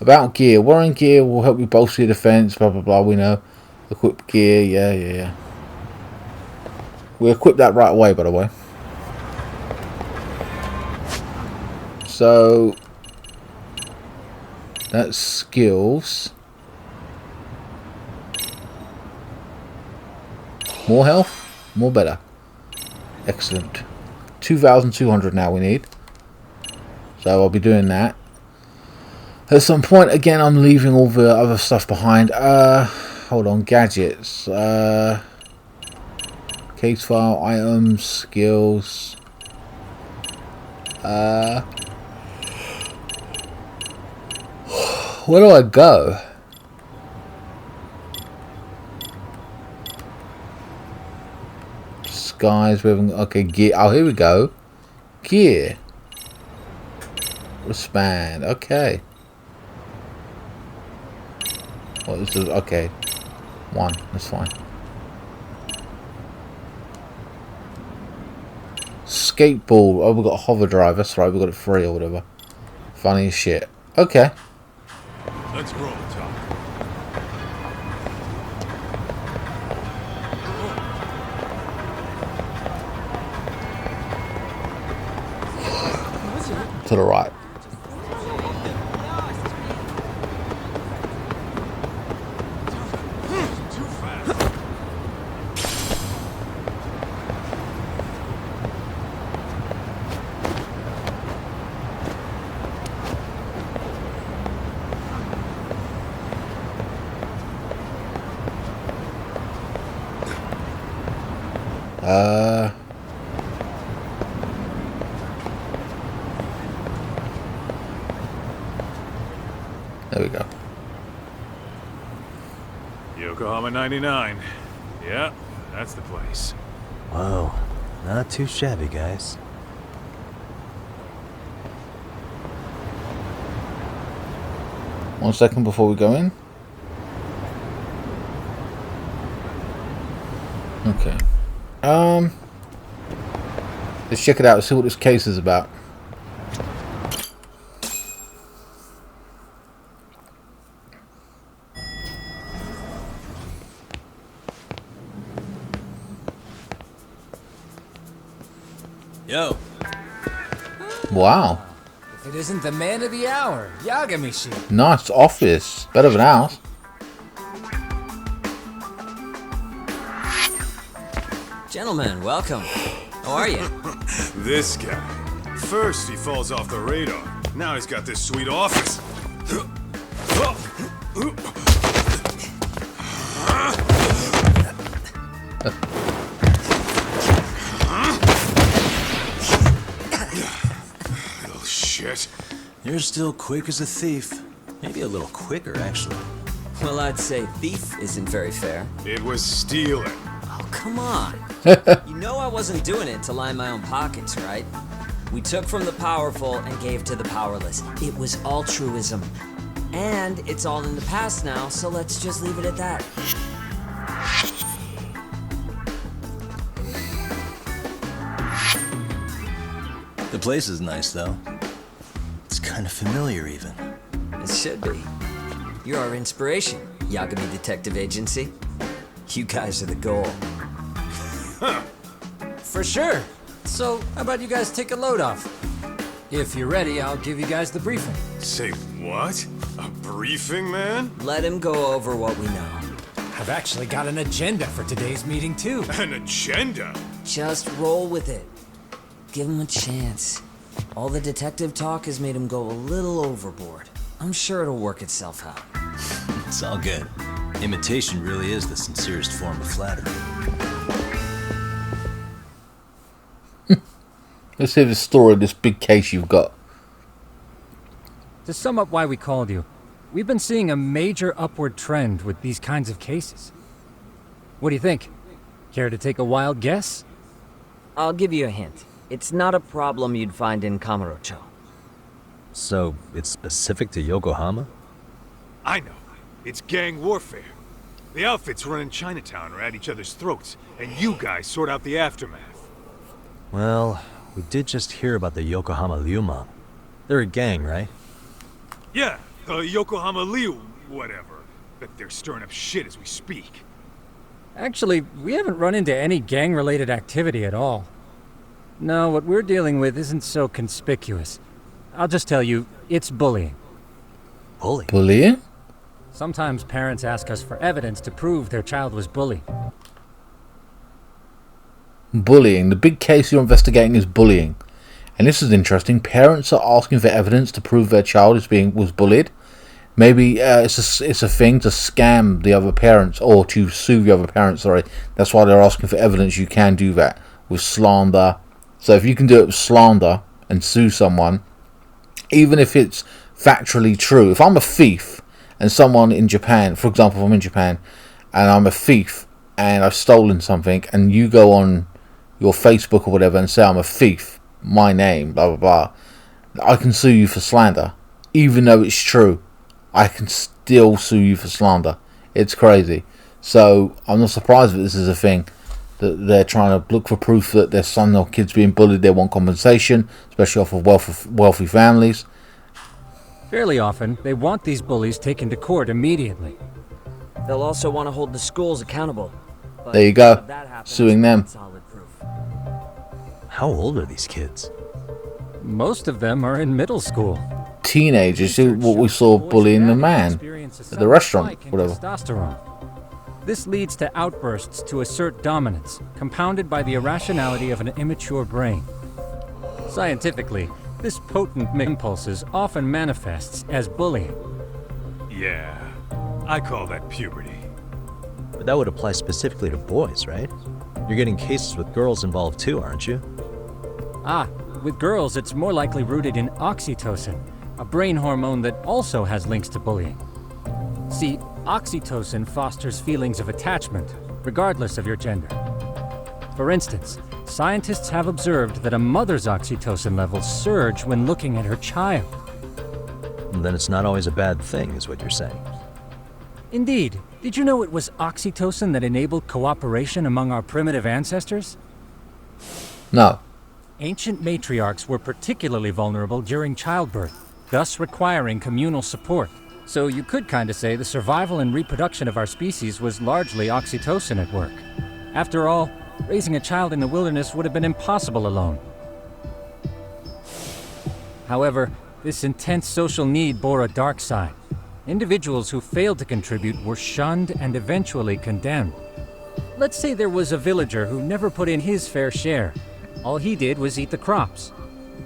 About gear. Wearing gear will help you bolster your defense. Blah blah blah. We know. Equip gear. Yeah. We equipped that right away, by the way. So That's skills. More health, more better. Excellent. 2,200 now we need. So I'll be doing that. At some point, again, I'm leaving all the other stuff behind. Hold on, gadgets. Case file, items, skills. Where do I go? Disguise, okay, gear. Oh, here we go. Gear. Wristband, okay. What is this? Okay. 1, that's fine. Skateboard. Oh, we've got a hover drive. That's right, we've got it free or whatever. Funny as shit. Okay. Let's roll the top. To the right. There we go. Yokohama 99. Yeah, that's the place. Whoa, not too shabby, guys. One second before we go in. Okay. Let's check it out, see what this case is about. Yo. Wow. If it isn't the man of the hour, Yagami-shi. Nice office. Better than ours. Gentlemen, welcome. How are you? This guy. First he falls off the radar. Now he's got this sweet office. Little shit. You're still quick as a thief. Maybe a little quicker, actually. Well, I'd say thief isn't very fair. It was stealing. Oh, come on. You know I wasn't doing it to line my own pockets, right? We took from the powerful and gave to the powerless. It was altruism. And it's all in the past now, so let's just leave it at that. The place is nice, though. It's kind of familiar, even. It should be. You're our inspiration, Yagami Detective Agency. You guys are the goal. For sure. So, how about you guys take a load off? If you're ready, I'll give you guys the briefing. Say what? A briefing, man? Let him go over what we know. I've actually got an agenda for today's meeting, too. An agenda? Just roll with it. Give him a chance. All the detective talk has made him go a little overboard. I'm sure it'll work itself out. It's all good. Imitation really is the sincerest form of flattery. Let's hear the story of this big case you've got. To sum up why we called you, we've been seeing a major upward trend with these kinds of cases. What do you think? Care to take a wild guess? I'll give you a hint. It's not a problem you'd find in Kamurocho. So, it's specific to Yokohama? I know. It's gang warfare. The outfits running Chinatown are at each other's throats, and you guys sort out the aftermath. Well, we did just hear about the Yokohama Liumang. They're a gang, right? Yeah, the Yokohama Liu, whatever. But they're stirring up shit as we speak. Actually, we haven't run into any gang-related activity at all. No, what we're dealing with isn't so conspicuous. I'll just tell you, it's bullying. Bully? Bullying? Sometimes parents ask us for evidence to prove their child was bullied. Bullying. The big case you're investigating is bullying. And this is interesting. Parents are asking for evidence to prove their child was bullied. Maybe it's a thing to scam the other parents, or to sue the other parents, sorry. That's why they're asking for evidence. You can do that with slander. So if you can do it with slander and sue someone, even if it's factually true. If I'm a thief and someone in Japan, for example, if I'm in Japan and I'm a thief and I've stolen something, and you go on your Facebook or whatever and say I'm a thief, my name, blah, blah, blah, I can sue you for slander. Even though it's true, I can still sue you for slander. It's crazy. So I'm not surprised that this is a thing, that they're trying to look for proof that their son or kid's being bullied. They want compensation, especially off of wealthy families. Fairly often, they want these bullies taken to court immediately. They'll also want to hold the schools accountable. There you go, suing them. How old are these kids? Most of them are in middle school. Teenagers, what we saw bullying the man at the restaurant, whatever. Testosterone. This leads to outbursts to assert dominance, compounded by the irrationality of an immature brain. Scientifically, this potent impulses often manifests as bullying. Yeah, I call that puberty. But that would apply specifically to boys, right? You're getting cases with girls involved too, aren't you? With girls, it's more likely rooted in oxytocin, a brain hormone that also has links to bullying. See, oxytocin fosters feelings of attachment, regardless of your gender. For instance, scientists have observed that a mother's oxytocin levels surge when looking at her child. And then it's not always a bad thing, is what you're saying. Indeed. Did you know it was oxytocin that enabled cooperation among our primitive ancestors? No. Ancient matriarchs were particularly vulnerable during childbirth, thus requiring communal support. So you could kinda say the survival and reproduction of our species was largely oxytocin at work. After all, raising a child in the wilderness would have been impossible alone. However, this intense social need bore a dark side. Individuals who failed to contribute were shunned and eventually condemned. Let's say there was a villager who never put in his fair share. All he did was eat the crops.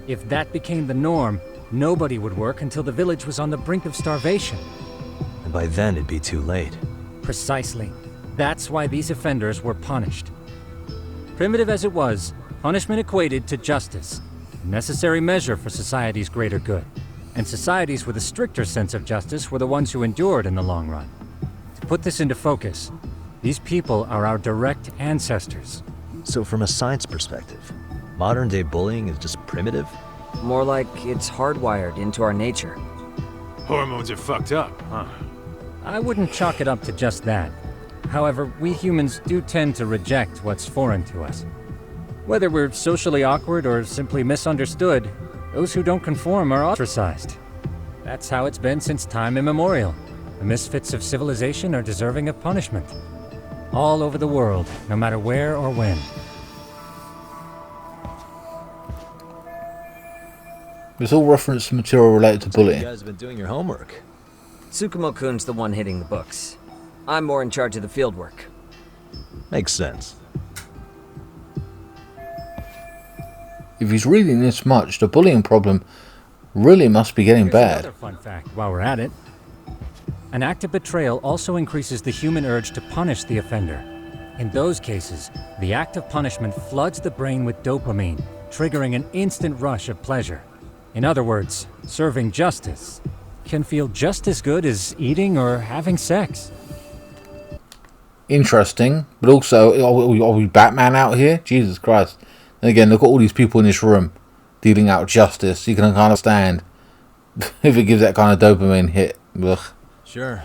If that became the norm, nobody would work until the village was on the brink of starvation. And by then it'd be too late. Precisely. That's why these offenders were punished. Primitive as it was, punishment equated to justice, a necessary measure for society's greater good. And societies with a stricter sense of justice were the ones who endured in the long run. To put this into focus, these people are our direct ancestors. So from a science perspective, modern-day bullying is just primitive? More like it's hardwired into our nature. Hormones are fucked up, huh? I wouldn't chalk it up to just that. However, we humans do tend to reject what's foreign to us. Whether we're socially awkward or simply misunderstood, those who don't conform are ostracized. That's how it's been since time immemorial. The misfits of civilization are deserving of punishment. All over the world, no matter where or when. It's all reference material related to bullying. You guys have been doing your homework. Tsukumo-kun's the one hitting the books. I'm more in charge of the field work. Makes sense. If he's reading this much, the bullying problem really must be getting bad. Another fun fact while we're at it. An act of betrayal also increases the human urge to punish the offender. In those cases, the act of punishment floods the brain with dopamine, triggering an instant rush of pleasure. In other words, serving justice can feel just as good as eating or having sex. Interesting, but also, are we Batman out here? Jesus Christ. And again, look at all these people in this room dealing out justice. You can kind of stand if it gives that kind of dopamine hit. Ugh. Sure,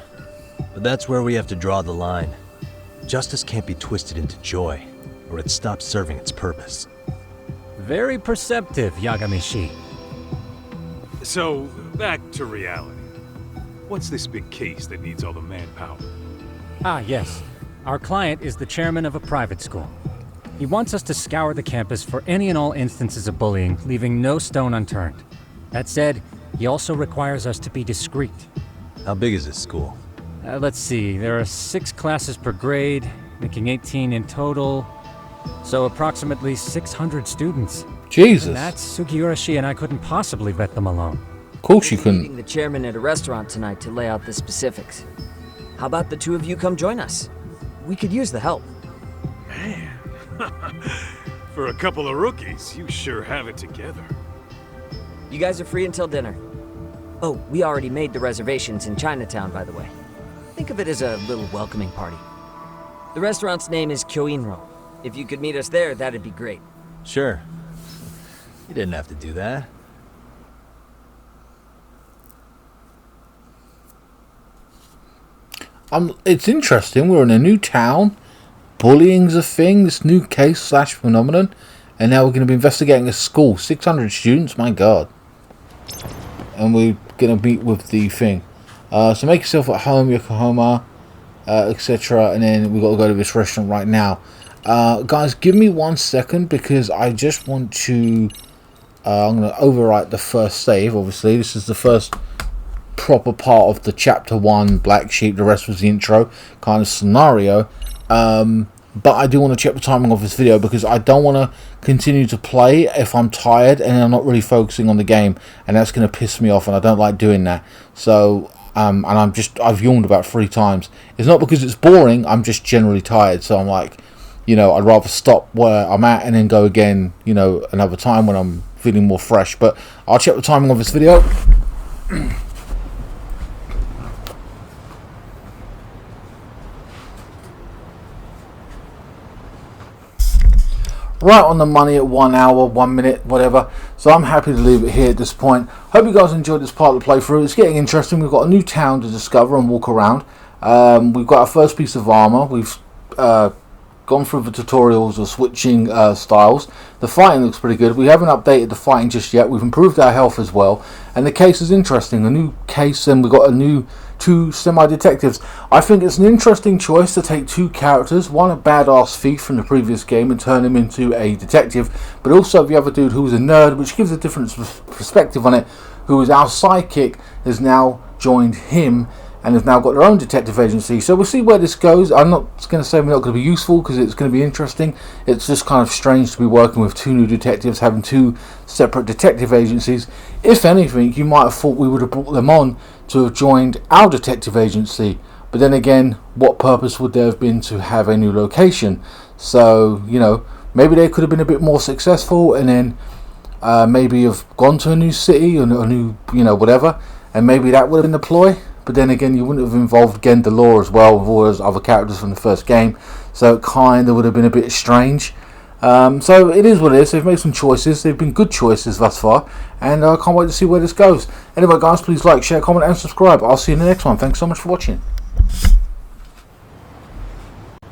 but that's where we have to draw the line. Justice can't be twisted into joy, or it stops serving its purpose. Very perceptive, Yagamishi. So, back to reality. What's this big case that needs all the manpower? Ah, yes. Our client is the chairman of a private school. He wants us to scour the campus for any and all instances of bullying, leaving no stone unturned. That said, he also requires us to be discreet. How big is this school? Let's see, there are 6 classes per grade, making 18 in total. So approximately 600 students. Jesus. And that's Sugiurashi and I couldn't possibly vet them alone. Of course you couldn't. Meeting the chairman at a restaurant tonight to lay out the specifics. How about the two of you come join us? We could use the help. Man, for a couple of rookies, you sure have it together. You guys are free until dinner. Oh, we already made the reservations in Chinatown, by the way. Think of it as a little welcoming party. The restaurant's name is Kyoinro. If you could meet us there, that'd be great. Sure. You didn't have to do that. It's interesting. We're in a new town. Bullying's a thing. This new case / phenomenon. And now we're going to be investigating a school. 600 students. My God. And we're going to meet with the thing. So make yourself at home, Yokohama, etc. And then we've got to go to this restaurant right now. Guys, give me 1 second because I just want to... I'm going to overwrite the first save, obviously. This is the first proper part of the Chapter 1 Black Sheep. The rest was the intro kind of scenario. But I do want to check the timing of this video because I don't want to continue to play if I'm tired and I'm not really focusing on the game. And that's going to piss me off and I don't like doing that. So... and I've yawned about 3 times. It's not because it's boring, I'm just generally tired. So I'm like, you know, I'd rather stop where I'm at and then go again, you know, another time when I'm feeling more fresh. But I'll check the timing of this video. Right on the money at 1 hour, 1 minute, whatever. So I'm happy to leave it here at this point. Hope you guys enjoyed this part of the playthrough. It's getting interesting. We've got a new town to discover and walk around. We've got our first piece of armor. We've gone through the tutorials of switching styles. The fighting looks pretty good. We haven't updated the fighting just yet. We've improved our health as well. And the case is interesting. A new case, and we've got a new 2 semi-detectives. I think it's an interesting choice to take 2 characters, one a badass thief from the previous game and turn him into a detective, but also the other dude who was a nerd, which gives a different perspective on it, who is our sidekick, has now joined him and have now got their own detective agency. So we'll see where this goes. I'm not going to say we're not going to be useful because it's going to be interesting. It's just kind of strange to be working with 2 new detectives, having 2 separate detective agencies. If anything, you might have thought we would have brought them on to have joined our detective agency, but then again, what purpose would there have been to have a new location? So, you know, maybe they could have been a bit more successful and then maybe have gone to a new city or a new, you know, whatever, and maybe that would have been the ploy. But then again, you wouldn't have involved Genda Law as well with all those other characters from the first game, so it kind of would have been a bit strange. So it is what it is. They've made some choices. They've been good choices thus far, and I can't wait to see where this goes. Anyway guys, please like, share, comment and subscribe. I'll see you in the next one. Thanks so much for watching.